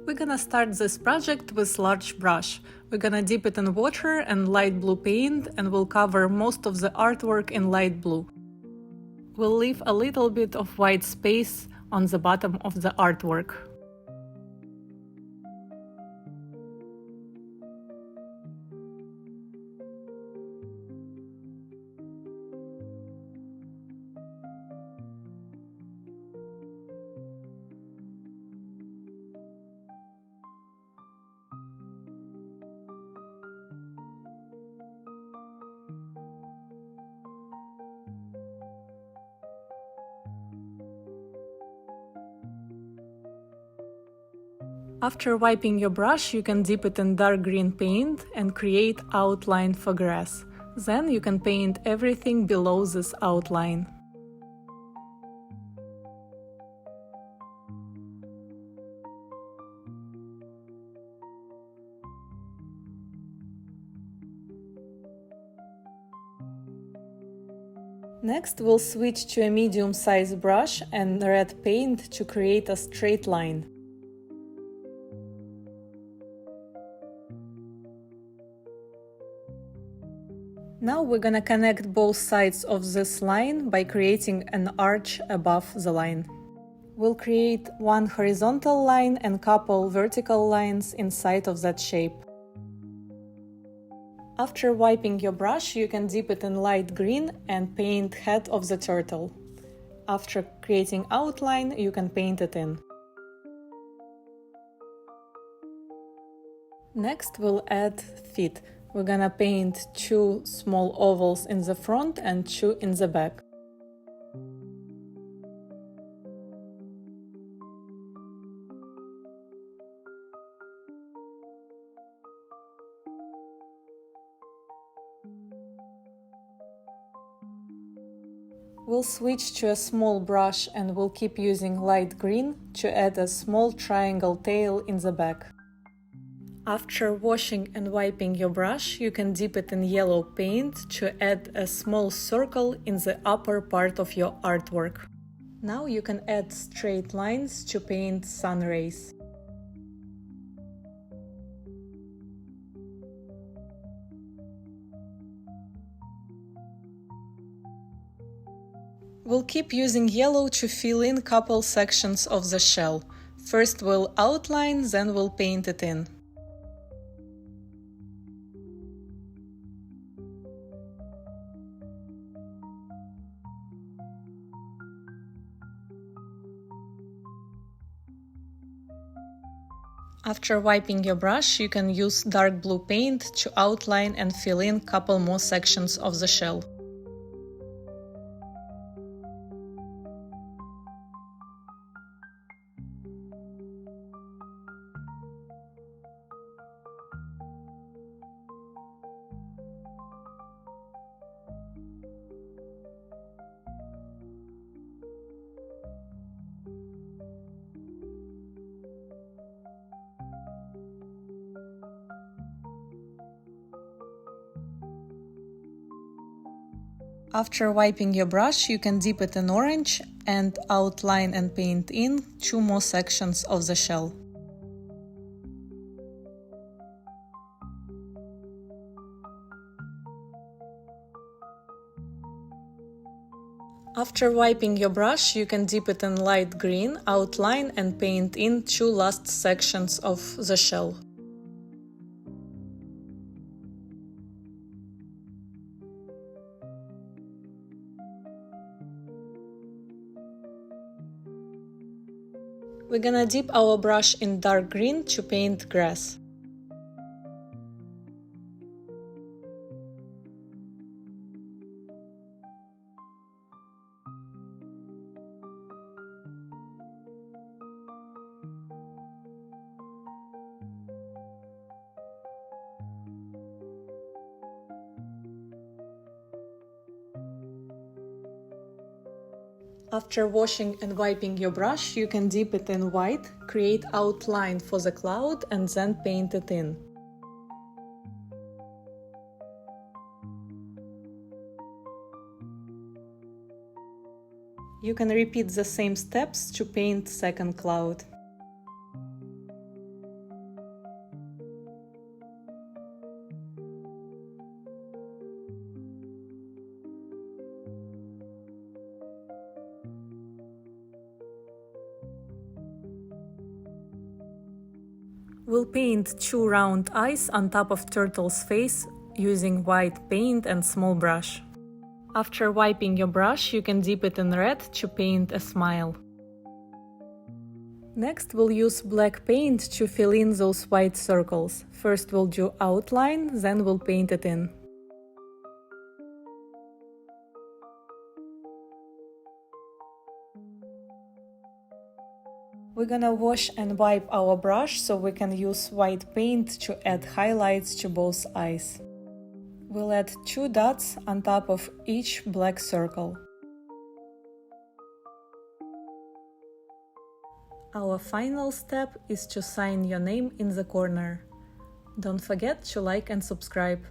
We're gonna start this project with large brush. We're gonna dip it in water and light blue paint, and we'll cover most of the artwork in light blue. We'll leave a little bit of white space on the bottom of the artwork. After wiping your brush, you can dip it in dark green paint and create outline for grass. Then you can paint everything below this outline. Next, we'll switch to a medium-sized brush and red paint to create a straight line. Now we're gonna connect both sides of this line by creating an arch above the line. We'll create one horizontal line and couple vertical lines inside of that shape. After wiping your brush, you can dip it in light green and paint head of the turtle. After creating outline, you can paint it in. Next, we'll add feet. We're gonna paint 2 small ovals in the front and 2 in the back. We'll switch to a small brush and we'll keep using light green to add a small triangle tail in the back. After washing and wiping your brush, you can dip it in yellow paint to add a small circle in the upper part of your artwork. Now you can add straight lines to paint sun rays. We'll keep using yellow to fill in couple sections of the shell. First we'll outline, then we'll paint it in. After wiping your brush, you can use dark blue paint to outline and fill in couple more sections of the shell. After wiping your brush, you can dip it in orange and outline and paint in 2 more sections of the shell. After wiping your brush, you can dip it in light green, outline and paint in 2 last sections of the shell. We're gonna dip our brush in dark green to paint grass. After washing and wiping your brush, you can dip it in white, create outline for the cloud and then paint it in. You can repeat the same steps to paint second cloud. We'll paint 2 round eyes on top of turtle's face using white paint and small brush. After wiping your brush, you can dip it in red to paint a smile. Next, we'll use black paint to fill in those white circles. First we'll do outline, then we'll paint it in. We're gonna wash and wipe our brush so we can use white paint to add highlights to both eyes. We'll add 2 dots on top of each black circle. Our final step is to sign your name in the corner. Don't forget to like and subscribe.